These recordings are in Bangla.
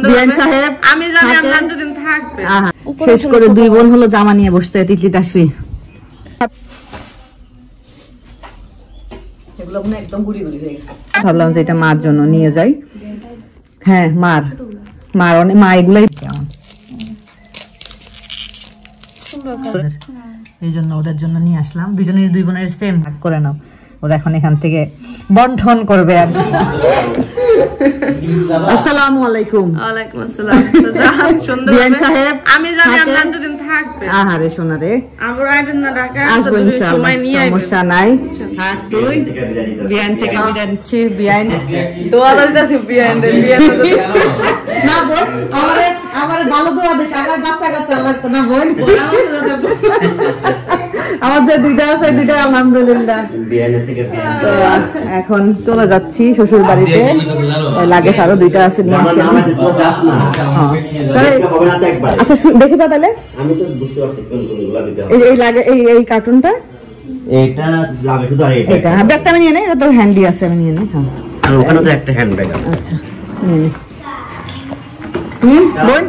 বিয়ান সাহেব আমি জানি আমরা দুদিন থাকবে। শেষ করে দুই বোন হলো জামা নিয়ে বসতে তিতলি তাসফি। এগুলো মনে একদম গুড়ি গুড়ি হয়ে গেছে। ভাবলাম যে এটা মার জন্য নিয়ে যাই। হ্যাঁ মার অনেক মা এগুলাই এই জন্য ওদের জন্য নিয়ে আসলাম। দুজনের দুই বোনের সেম ভাগ করে নাও। ওরা এখন এখান থেকে বন্টন করবে আর কি। আসসালামু আলাইকুম। ওয়ালাইকুম আসসালাম। বিয়ান সাহেব আমি জানি আমরা দুদিন থাকবে। আহারে সোনা রে, আমরা আইবেন না ঢাকা? আসবো ইনশাআল্লাহ, সমস্যা নাই। থাক তুই। বিয়ান থেকে বিদায় নিচ্ছি। বিয়ান দোয়া দিতেছি বিয়ান রে, বিয়ান না বল আমার ভালো দোয়া দিস। আমার বাচ্চা কাচ্চা লাগতো না বল। আমার যে দুইটা আছে দুইটা আলহামদুলিল্লাহ। এখন চলে যাচ্ছি শ্বশুর বাড়িতে। লাগে আরো দুইটা আছে নিয়ে আসি। আচ্ছা দেখে যা তাহলে। আমি তো বুঝতে পারছি কোনগুলো দিতে হবে। এই লাগে এই কার্টুনটা এটা লাগে শুধু। এটা ব্যাগটা আমি নিয়ে নেই, এটা তো হ্যান্ডি আছে, আমি নিয়ে নেই। হ্যাঁ আর ওখানে তো একটা হ্যান্ড ব্যাগ আছে। আচ্ছা নিয়ে বোন।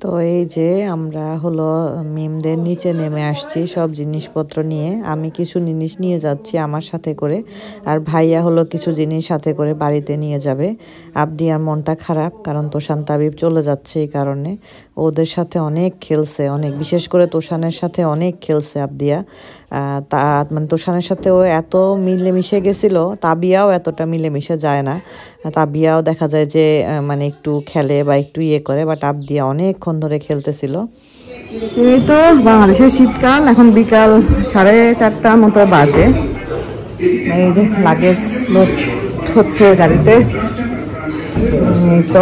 তো এই যে আমরা হলো মিমদের নিচে নেমে আসছি সব জিনিসপত্র নিয়ে। আমি কিছু জিনিস নিয়ে যাচ্ছি আমার সাথে করে, আর ভাইয়া হলো কিছু জিনিস সাথে করে বাড়িতে নিয়ে যাবে। আবদিয়ার মনটা খারাপ, কারণ তোষান তাবিব চলে যাচ্ছে। এই কারণে ওদের সাথে অনেক খেলছে, অনেক, বিশেষ করে তোষানের সাথে অনেক খেলছে আবদিয়া। তা মানে তোষানের সাথে ও এত মিলেমিশে গেছিল, তাবিয়াও এতটা মিলেমিশে যায় না। তাবিয়াও দেখা যায় যে মানে একটু খেলে বা একটু ইয়ে করে, বাট আবদিয়া অনেকক্ষণ ধরে খেলতেছিল। এই তো বাংলাদেশের শীতকাল, এখন বিকাল 4:30 মতো বাজে। এই যে লাগেজ লোড হচ্ছে গাড়িতে। এই তো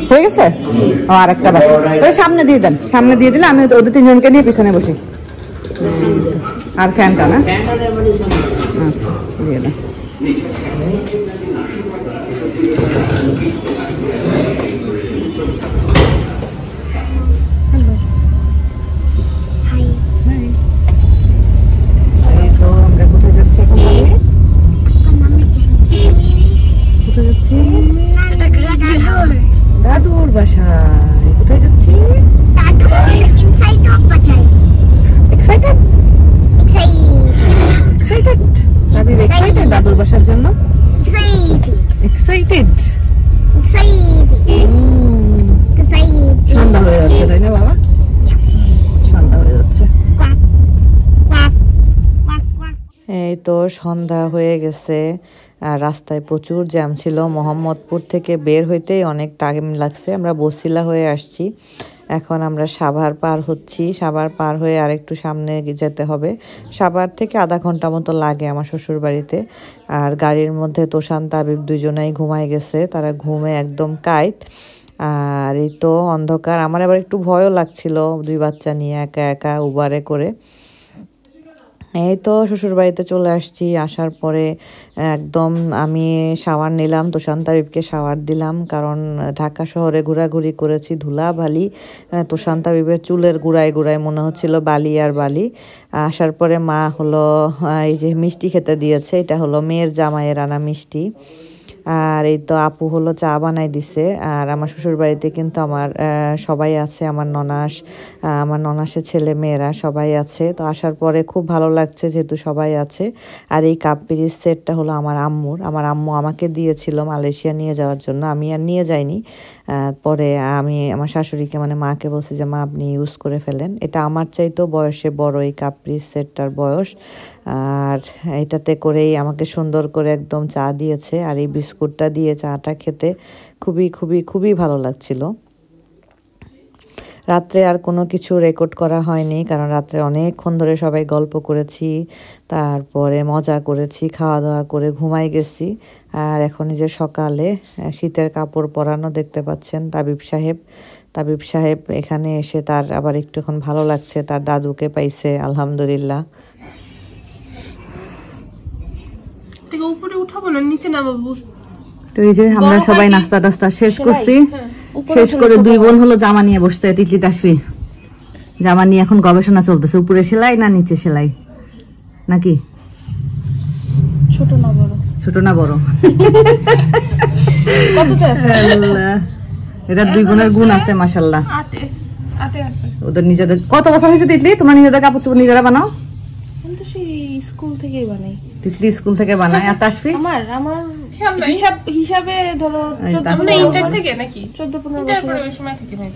হয়ে গেছে। আর একটা ওই সামনে দিয়ে দেন, সামনে দিয়ে দিলে আমি ওদের তিনজনকে নিয়ে পিছনে বসি। আর ফ্যানটা না, আচ্ছা দিয়ে দেন। দাদুর বাসায়। কোথায় যাচ্ছি? দাদুর বাসার জন্য এক্সাইটেড। সন্ধ্যা হয়ে যাচ্ছে তাই না বাবা? সন্ধ্যা হয়ে যাচ্ছে। এই তো সন্ধ্যা হয়ে গেছে, আর রাস্তায় প্রচুর জ্যাম ছিল। মোহাম্মদপুর থেকে বের হইতেই অনেক টাইম লাগছে। আমরা বসিলা হয়ে আসছি, এখন আমরা সাভার পার হচ্ছি। সাভার পার হয়ে আরেকটু সামনে যেতে হবে। সাভার থেকে আধা ঘন্টা মতো লাগে আমার শ্বশুর বাড়িতে। আর গাড়ির মধ্যে তোষান তাবিব দুজনেই ঘুমায় গেছে, তারা ঘুমে একদম কাইত। আর এই তো অন্ধকার। আমার আবার একটু ভয়ও লাগছিল দুই বাচ্চা নিয়ে একা একা উবারে করে। এই তো শ্বশুর বাড়িতে চলে আসছি। আসার পরে একদম আমি শাওয়ার নিলাম, তোষান তাবিবকে শাওয়ার দিলাম, কারণ ঢাকা শহরে ঘোরাঘুরি করেছি, ধুলা বালি। তোষান তাবিবের চুলের গুড়ায় গুড়ায় মনে হচ্ছিল বালি আর বালি। আসার পরে মা হলো এই যে মিষ্টি খেতে দিয়েছে, এটা হলো মেয়ের জামাইয়ের আনা মিষ্টি। আর এই তো আপু হলো চা বানাই দিছে। আর আমার শ্বশুর বাড়িতে কিন্তু আমার সবাই আছে, আমার ননাসের ছেলে মেয়েরা সবাই আছে। তো আসার পরে খুব ভালো লাগছে যেহেতু সবাই আছে। আর এই কাপ পিরিচ সেটটা হলো আমার আম্মু আমাকে দিয়েছিল মালয়েশিয়া নিয়ে যাওয়ার জন্য, আমি আর নিয়ে যাইনি। পরে আমি আমার শাশুড়িকে মানে মাকে বলছি যে মা আপনি ইউজ করে ফেলেন। এটা আমার চাইতেও বয়সে বড় এই কাপ পিরিচ সেটটার বয়স। আর এটাতে করেই আমাকে সুন্দর করে একদম চা দিয়েছে। আর এই বিস্কুটটা দিয়ে চাটা খেতে খুবই খুবই খুবই ভালো লাগছিল। রাত্রে আর কোনো কিছু রেকর্ড করা হয়নি, কারণ রাত্রে অনেকক্ষণ ধরে সবাই গল্প করেছি, তারপরে মজা করেছি, খাওয়া দাওয়া করে ঘুমাই গেছি। আর এখন যে সকালে শীতের কাপড় পরানো দেখতে পাচ্ছেন তাবিব সাহেব এখানে এসে তার আবার একটু এখন ভালো লাগছে, তার দাদুকে পাইছে আলহামদুলিল্লাহ। উপরে উঠাবো না, নিচে নামাবো। তো এই যে আমরা সবাই নাস্তা টাস্তা শেষ করছি। শেষ করে দুই বোন হলো জামা নিয়ে বসতে তিতলি তাসফি। জামা নিয়ে এখন গবেষণা চলতেছে, উপরে সেলাই না নিচে সেলাই নাকি ছোট না বড়? ছোট না বড়? কতটা আছে? আল্লাহ, এটা দুই বোনের গুণ আছে মাশাআল্লাহ। আতে আতে আছে। ওদের নিজেদের কত বছর হয়েছে তিতলি তোমার নিজেদের কাপড় চোপড় নিজেরা বানাও? আমি তো সেই স্কুল থেকেই বানাই। তিতলি স্কুল থেকে বানায়। আর তাসফি? আমার হিসাবে ধরো 14 মানে ইন্টার থেকে নাকি 14-15 বছর ওই সময় থেকে ভাই।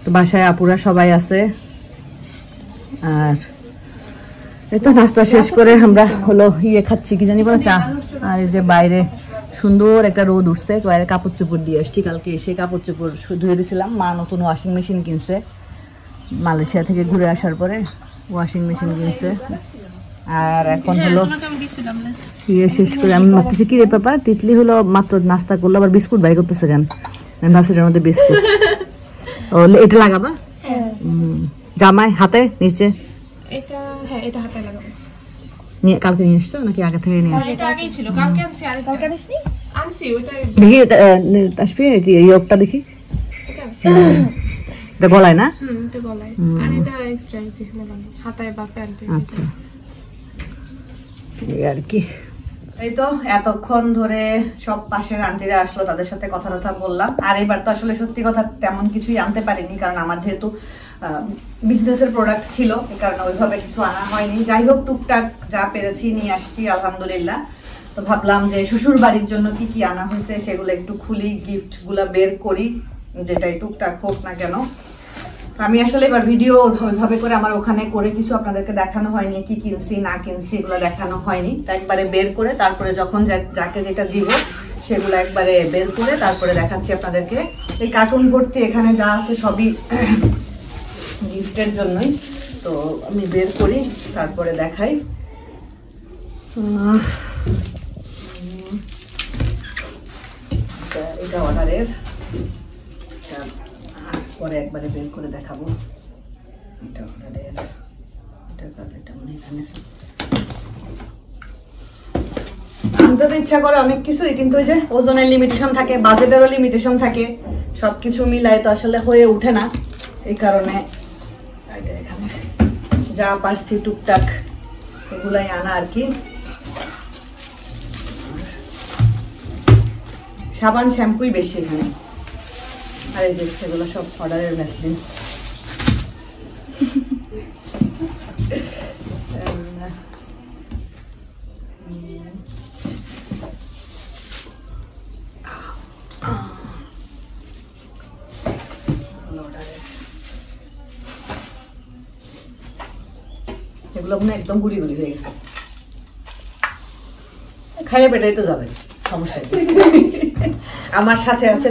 তো বাসায় আপুরা সবাই আছে। আর এই তো নাস্তা শেষ করে আমরা হলো খাচ্ছি কি জানি বলে চা। আর এই যে বাইরে সুন্দর একটা রোদ উঠছে, বাইরে কাপড় চোপড় দিয়ে আসছি। কালকে এসে কাপড় চোপড় ধুয়ে দিয়েছিলাম। মা নতুন ওয়াশিং মেশিন কিনছে মালয়েশিয়া থেকে ঘুরে আসার পরে, ওয়াশিং মেশিন কিনছে। আর এখন হলো শেষ করে আমি ভাবতেছি কি রে পাপা, তিতলি হলো মাত্র নাস্তা করলো আবার বিস্কুট বাই করতেছে কেন? আমি ভাবছি এটার মধ্যে বিস্কুট। ও এটা লাগাবা জামাই হাতে নিচে? এটা হ্যাঁ, এটা হাতে লাগাবো। নিয়ে কালকে নিয়ে এসছো নাকি আগে থেকে নিয়ে এসছো? এটা আগেই ছিল, কালকে আনছি। আর কালকে আনিসনি? আনছি ওটা। দেখি তাসফি এই ইয়োগটা দেখি। এটা গলায় না? এটা গলায়। আর এটা এক্সট্রা যেখানে বানাই হাতায় বা প্যান্টে। আচ্ছা, এই আর কি। এই তো এতক্ষণ ধরে সব পাশের আন্টিরা আসলো, তাদের সাথে কথা বললাম। আর এবার তো আসলে সত্যি কথা তেমন কিছুই আনতে পারিনি, কারণ আমার যেহেতু বিজনেসের প্রোডাক্ট ছিল, এই কারণে ওইভাবে কিছু আনা হয়নি। যাই হোক টুকটাক যা পেরেছি নিয়ে আসছি আলহামদুলিল্লাহ। তো ভাবলাম যে শ্বশুর বাড়ির জন্য কি কি আনা হয়েছে সেগুলো একটু খুলি, গিফট গুলা বের করি, যেটাই টুকটাক হোক না কেন। আমি আসলে এবার ভিডিও ওইভাবে করে আমার ওখানে করে কিছু আপনাদেরকে দেখানো হয়নি, কি কিনছি না কিনছি এগুলো দেখানো হয়নি। একবারে বের করে তারপরে যখন যাকে যেটা দিব সেগুলো একবারে বের করে তারপরে দেখাচ্ছি আপনাদেরকে। এই কার্টুন ভর্তি এখানে যা আছে সবই গিফটের জন্যই। তো আমি বের করি তারপরে দেখাই। এটা অর্ডারের, পরে একবারে বের করে দেখাবো। এটা অর্ডারের, এটা মনে এখানে আনতে তো ইচ্ছা করে অনেক কিছুই, কিন্তু ওই যে ওজনের লিমিটেশন থাকে, বাজেটেরও লিমিটেশন থাকে, সবকিছু মিলাই তো আসলে হয়ে ওঠে না। এই কারণে এখানে যা পারছি টুকটাক এগুলাই আনা আর কি। সাবান শ্যাম্পুই বেশি এখানে। আর এই যে সেগুলো সব অর্ডারের ভ্যাসলিন। এগুলো মনে একদম গুড়ি গুড়ি হয়ে গেছে, খাইয়ে পেটাই তো যাবে, সমস্যা নেই। আমার সাথে আছে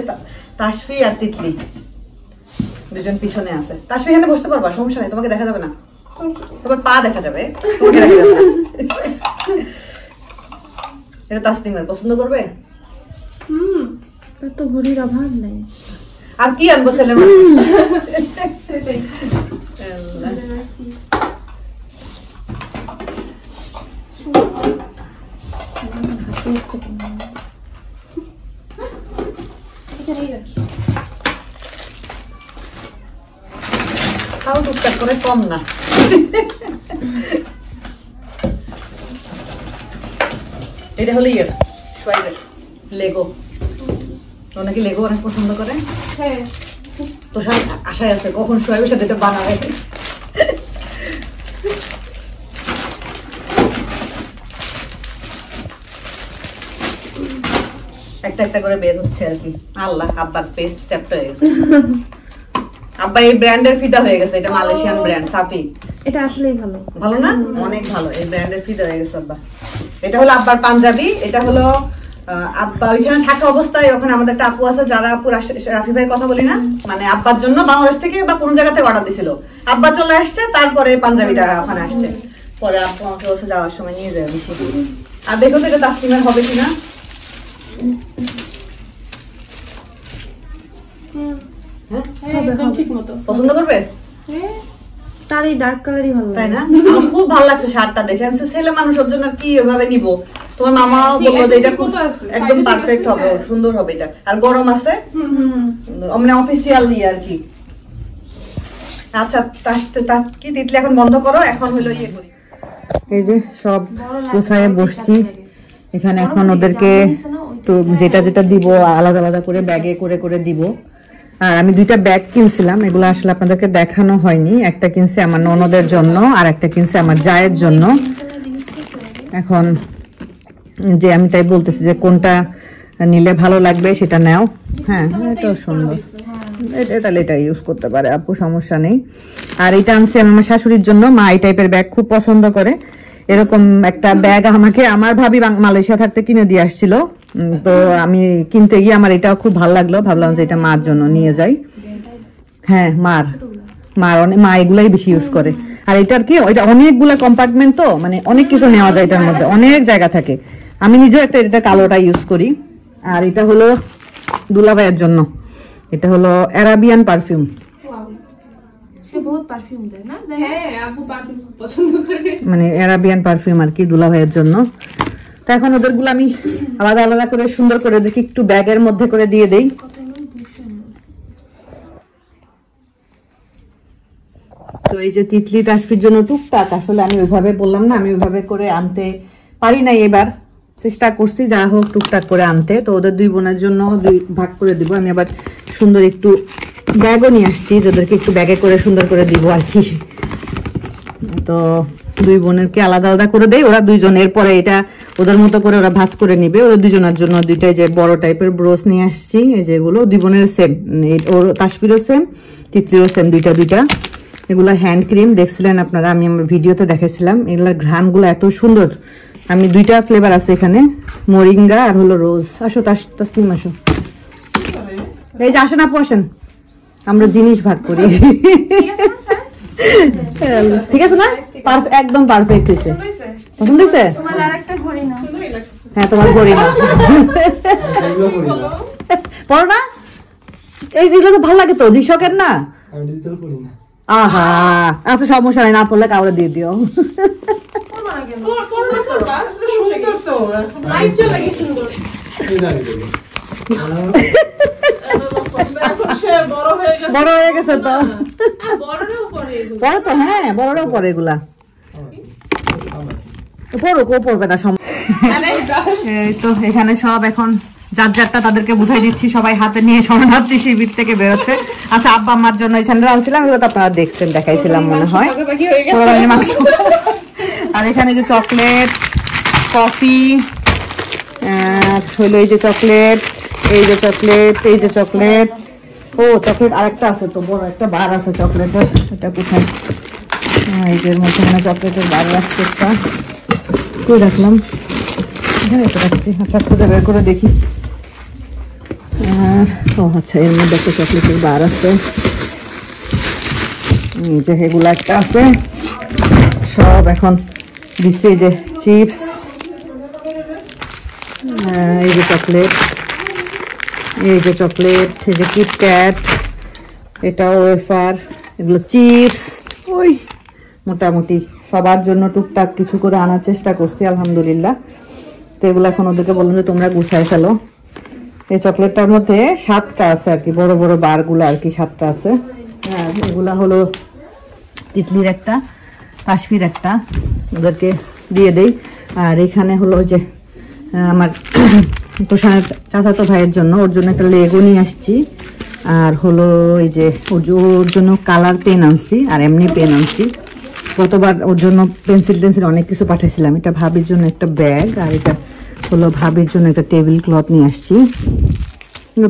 তাসফি আর তিতলি, দুজন পিছনে আছে। তাসফি এখানে বসতে পারবা, সমস্যা নেই, তোমাকে দেখা যাবে না, তোমার পা দেখা যাবে, তোমাকে দেখা যাবে না। এটা তাসনিমের পছন্দ করবে? তো ঘড়ির অভাব নাই। আর কি আনবো ছেলে? সেটাই। তাও টুকটাক করে কম না। এটা হলো লেগো। ও নাকি লেগো অনেক পছন্দ করে। হ্যাঁ, তো আশায় আছে কখন সোয়াইবের সাথে এটা বানাবে। একটা একটা করে বের হচ্ছে আর কি। আল্লাহ, আব্বার পেস্ট চ্যাপ্টার হয়ে গেছে। আব্বা এই ব্র্যান্ডের ফিদা হয়ে গেছে, এটা মালয়েশিয়ান ব্র্যান্ড সাফি। এটা আসলেই ভালো। ভালো না? অনেক ভালো, এই ব্র্যান্ডের ফিদা হয়ে গেছে আব্বা। এটা হলো আব্বার পাঞ্জাবি। এটা হলো আব্বা ওইখানে থাকা অবস্থায়, ওখানে আমাদের একটা আপু আছে যারা আপু রাফি ভাইয়ের কথা বলি না, মানে আব্বার জন্য বাংলাদেশ থেকে বা কোন জায়গা থেকে অর্ডার দিছিল। আব্বা চলে আসছে, তারপরে পাঞ্জাবিটা ওখানে আসছে। পরে আপু আমাকে বলছে যাওয়ার সময় নিয়ে যাবে বেশি। আর দেখো তো এটা তাসলিমের হবে কিনা। একদম ঠিক মতো পছন্দ করবে? তার এই ডার্ক কালারই ভালো, তাই না? আমার খুব ভালো লাগছে শার্টটা দেখে। আমি ছেলে মানুষের জন্য কি ওইভাবে নিব? তোমার মামাও বললো যে এটা একদম পারফেক্ট হবে, সুন্দর হবে এটা। আর গরম আছে, মানে অফিসিয়াল আর কি। আচ্ছা, কি তিতলি এখন বন্ধ করো, এখন হলো ইয়ে করি। এই যে সব গোছায় বসছি এখানে। এখন ওদেরকে তো যেটা যেটা দিব আলাদা আলাদা করে ব্যাগে করে করে দিব। আর আমি 2টা ব্যাগ কিনছিলাম, এগুলো আসলে আপনাদেরকে দেখানো হয়নি। একটা কিনছি আমার ননদের জন্য আর একটা কিনছি আমার জায়ের জন্য। এখন যে আমি তাই বলতেছি যে কোনটা নিলে ভালো লাগবে সেটা নাও। হ্যাঁ এটাও সুন্দর, তাহলে এটা ইউজ করতে পারে আপু, সমস্যা নেই। আর এটা আনছি আমার শাশুড়ির জন্য, মা এই টাইপের ব্যাগ খুব পছন্দ করে। এরকম একটা ব্যাগ আমাকে আমার ভাবি মালয়েশিয়া থাকতে কিনে দিয়ে আসছিল, তো আমি কিনতে গিয়ে আমার এটাও খুব ভালো লাগলো, ভাবলাম যে এটা মার জন্য নিয়ে যাই। হ্যাঁ মা এগুলাই বেশি ইউজ করে। আর এটার কি ওইটা অনেকগুলা কম্পার্টমেন্ট, তো মানে অনেক কিছু নেওয়া যায় এটার মধ্যে, অনেক জায়গা থাকে। আমি নিজেও এটা কালোটা ইউজ করি। আর এটা হলো দুলাভাইয়ের জন্য, এটা হলো অ্যারাবিয়ান পারফিউম। মানে অ্যারাবিয়ান পারফিউম আর কি, দুলাভাইয়ের জন্য। তো এখন ওদের গুলো আমি আলাদা আলাদা করে সুন্দর করে দেখি একটু ব্যাগের মধ্যে করে দিয়ে দেই। তো এই যে তিতলি তাসফির জন্য টুকটাক, আসলে আমি ওইভাবে বললাম না, আমি ওইভাবে করে আনতে পারি নাই, এবার চেষ্টা করছি যা হোক টুকটাক করে আনতে। তো ওদের 2 বোনের জন্য 2 ভাগ করে দিব। আমি আবার সুন্দর একটু ব্যাগও নিয়ে আসছি, যাদেরকে একটু ব্যাগে করে সুন্দর করে দিব আর কি। তো 2 বোনেরকে আলাদা আলাদা করে দেই, ওরা 2 জন এরপরে এটা ওদের মতো করে ওরা ভাঁজ করে নিবে। ওদের 2 জনের জন্য 2টাই যে বড় টাইপের ব্রোশ নিয়ে আসছি, এই যেগুলো 2 বোনের সেম, ওর তাসফিরও সেম, তিতলিরও সেম, 2টা। এগুলো হ্যান্ড ক্রিম, দেখছিলেন আপনারা, আমি আমার ভিডিওতে দেখেছিলাম। এগুলোর ঘ্রাণগুলো এত সুন্দর। আমি 2টা ফ্লেভার আছে এখানে, মরিঙ্গা আর হলো রোজ। আসো তাসনিম আসো, এই যে আসেন আপু আসেন, আমরা জিনিস ভাগ করি। ঠিক আছে না, একদম পারফেক্ট হয়েছে। পছন্দ হয়েছে? হ্যাঁ তোমার ঘড়ি না, পড়ো না, এইগুলো তো ভালো লাগে তো, জিশকের না। আহা আচ্ছা সমস্যা নাই, না পড়লে কাউরে দিয়ে দিও। বড় হয়ে গেছে তো, পরে তো, হ্যাঁ বড়রাও পরে এগুলা, পড়ুক, ও পড়বে না। এই তো এখানে সব এখন যার যারটা তাদেরকে বুঝাই দিচ্ছি, সবাই হাতে নিয়ে শরণার্থী শিবির থেকে বেরোচ্ছে। আচ্ছা আব্বা আমার জন্য এই স্যান্ডেল আনছিলাম, এগুলো তো আপনারা দেখছেন, দেখাইছিলাম মনে হয়। আর এখানে যে চকলেট, কফি, হইলো এই যে চকলেট, এই যে চকলেট, এই যে চকলেট। ও চকলেট আরেকটা আছে তো, বড় একটা বার আছে চকলেটের, এটা কোথায়? এই যে মধ্যে চকলেটের বার আসছে একটা, কই রাখলাম? এখানে তো রাখছি। আচ্ছা খুঁজে বের করে দেখি। ও আচ্ছা, এর মধ্যে একটা চকলেটের বার আছে, এই যে এগুলো একটা আছে। সব এখন দিচ্ছি, এই যে চিপস, এই যে চকলেট, এই যে চকলেট, এই যে কিটক্যাট, এটা ওয়েফার, এগুলো চিপস। ওই মোটামুটি সবার জন্য টুকটাক কিছু করে আনার চেষ্টা করছি আলহামদুলিল্লাহ। তো এগুলো এখন ওদেরকে বললাম যে তোমরা গুছাই ফেলো। এই চকলেটটার মধ্যে 7টা আছে আর কি, বড় বড় বারগুলো আর কি 7টা আছে। হ্যাঁ এগুলা হলো তিতলির একটা, তাসফির একটা, ওদেরকে দিয়ে দেই। আর এখানে হলো যে আমার তোষানের চাচাতো ভাইয়ের জন্য, ওর জন্য একটা লেগো নিয়ে আসছি। আর হলো এই যে ওর জন্য কালার পেন আনছি আর এমনি পেন আনছি। গতবার ওর জন্য পেন্সিল টেন্সিল অনেক কিছু পাঠাইছিলাম। এটা ভাবির জন্য একটা ব্যাগ, আর এটা হলো ভাবির জন্য একটা টেবিল ক্লথ নিয়ে আসছি।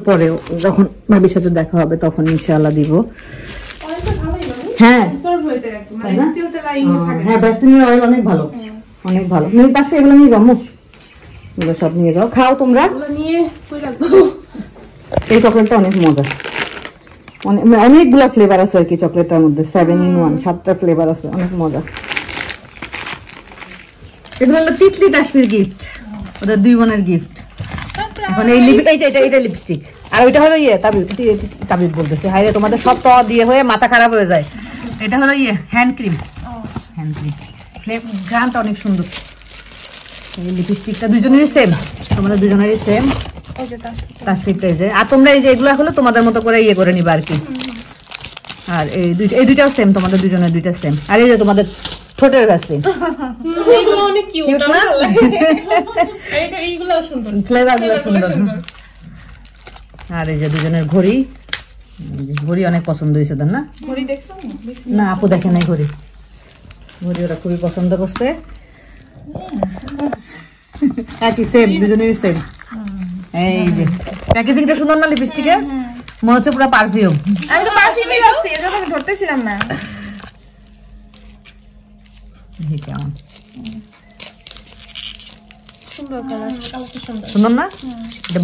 পরে যখন ভাবির সাথে দেখা হবে তখন ইনশাআল্লাহ দিব। হ্যাঁ হ্যাঁ ভ্যাসলিনের অয়েল অনেক ভালো, অনেক ভালো। নিয়ে আসবে, এগুলো নিয়ে যাও, এগুলো সব নিয়ে যাও, খাও তোমরা। এই চকলেটটা অনেক মজা, অনেকগুলা ফ্লেভার আছে আর কি চকলেটটার মধ্যে, 7 in 1, 7টা ফ্লেভার আছে, অনেক মজা। এগুলো হলো তিতলি তাসফির গিফট, ওদের 2 বোনের গিফট। এখন এই এটা লিপস্টিক, আর ওইটা হলো ইয়ে তাবিব বলতেছে, হাই রে তোমাদের সব তো দিয়ে হয়ে মাথা খারাপ হয়ে যায়। এটা হলো ইয়ে হ্যান্ড ক্রিম, হ্যান্ড ক্রিম ঘ্রাণটা অনেক সুন্দর। এই লিপস্টিকটা 2 জনেরই সেম, তোমাদের 2 জনেরই সেম। তাসফিরটা এই যে, আর তোমরা এই যে এগুলো হলো তোমাদের মতো করে ইয়ে করে নিবা আর কি। আর এই দুইটাও সেম, তোমাদের 2 জনের 2টা সেম। আর এই যে তোমাদের ঠোঁটের ভ্যাসলিন এইগুলো অনেক কিউট Cute আমার না? ভালো লাগে এইগুলো সুন্দর ফ্লেভারগুলো Flavor গুলো সুন্দর আর এই যে দুজনের ঘড়ি এই যে ঘড়ি অনেক পছন্দ হয়েছে তার না ঘড়ি দেখছো না আপু দেখে নাই ঘড়ি ঘড়ি ওরা খুবই পছন্দ করছে একই সেম দুজনেরই সেম এই যে প্যাকেজিংটা সুন্দর না লিপস্টিকে মনে হচ্ছে পুরো পারফিউম আমি তো পারফিউমই ভাবছি এজন্য আমি ধরতেছিলাম না কেমন সুন্দর কালারটা সুন্দর সুন্দর না এটা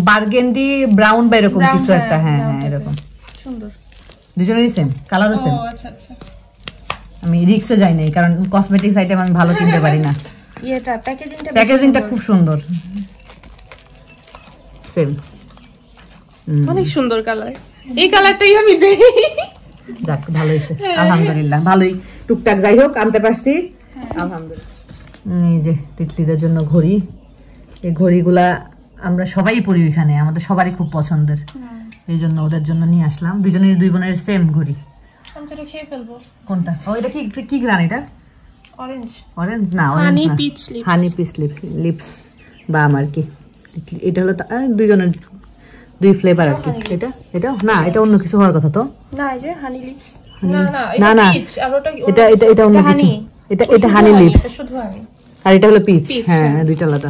বার্গেন্ডি ব্রাউন বা এরকম কিছু একটা হ্যাঁ হ্যাঁ এরকম সুন্দর দুজনেরই সেম কালারও সেম আচ্ছা আচ্ছা আমি রিক্সে যাই নাই কারণ কসমেটিক্স আইটেম আমি ভালো চিনতে পারি না এটা প্যাকেজিংটা খুব সুন্দর সেম অনেক সুন্দর কালার এই কালারটাই আমি দেই যাক ভালো হয়েছে আলহামদুলিল্লাহ ভালোই টুকটাক যাই হোক আনতে পারছি আলহামদুলিল্লাহ এই যে তিতলিদের জন্য ঘড়ি এই ঘড়িগুলা আমরা সবাই পরি ওইখানে আমাদের সবারই খুব পছন্দের এই জন্য ওদের জন্য নিয়ে আসলাম দুজনের দুই বোনের সেম ঘড়ি আমি তো এটা খেয়ে ফেলবো কোনটা ও এটা কি কি গ্রান এটা অরেঞ্জ অরেঞ্জ না হানি পিচ লিপস হানি পিচ লিপস বা আমার কি এটা হলো দুইজনের দুই ফ্লেভার আর কি এটা এটা না এটা অন্য কিছু হওয়ার কথা তো না এই যে হানি লিপস না না এটা এটা এটা অন্য কিছু এটা এটা হানি লিপস শুধু হানি আর এটা হলো পিচ হ্যাঁ দুইটা আলাদা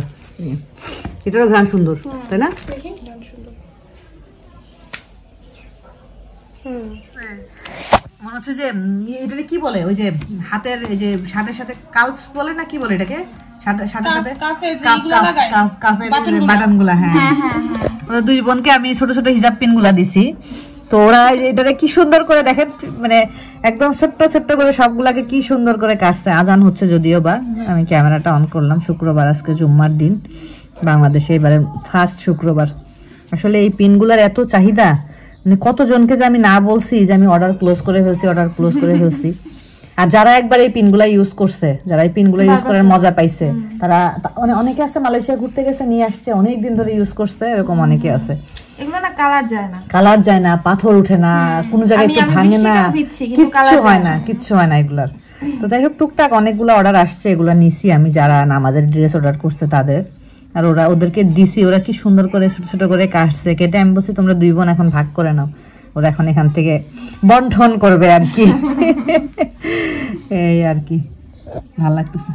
এটারও ঘ্রাণ সুন্দর তাই না দেখি গান সুন্দর মনে হচ্ছে যে এটা কি বলে ওই যে হাতের এই যে সাথে সাথে কালফ বলে না কি বলে এটাকে সাথে সাথে কাফের বাটন গুলা হ্যাঁ ওদের দুই বোনকে আমি ছোট ছোট হিজাব পিন গুলা দিছি তো ওরা এটাকে কি সুন্দর করে দেখেন মানে একদম ছোট্ট ছোট্ট করে সবগুলাকে কি সুন্দর করে কাটছে আজান হচ্ছে যদিও বা আমি ক্যামেরাটা অন করলাম শুক্রবার আজকে জুম্মার দিন বাংলাদেশে এবারে ফার্স্ট শুক্রবার আসলে এই পিনগুলার এত চাহিদা মানে কতজনকে যে আমি না বলছি যে আমি অর্ডার ক্লোজ করে ফেলছি আর যারা একবার এই পিনগুলা ইউজ করছে যারা এই পিনগুলা ইউজ করার মজা পাইছে তারা অনেকে আছে মালয়েশিয়া ঘুরতে গেছে নিয়ে আসছে অনেক দিন ধরে ইউজ করছে এরকম অনেকে আছে এগুলো না কালার যায় না পাথর উঠে না কোনো জায়গায় একটু ভাঙে না কিচ্ছু হয় না এগুলার তো যাই হোক টুকটাক অনেকগুলো অর্ডার আসছে এগুলা নিছি আমি যারা নামাজের ড্রেস অর্ডার করছে তাদের আর ওদেরকে দিছি ওরা কি সুন্দর করে ছোট ছোট করে কাটছে কেটে আমি বলছি তোমরা দুই বোন এখন ভাগ করে নাও ওরা এখন এখান থেকে বন্টন করবে আর কি এই আর কি ভালো লাগতেছে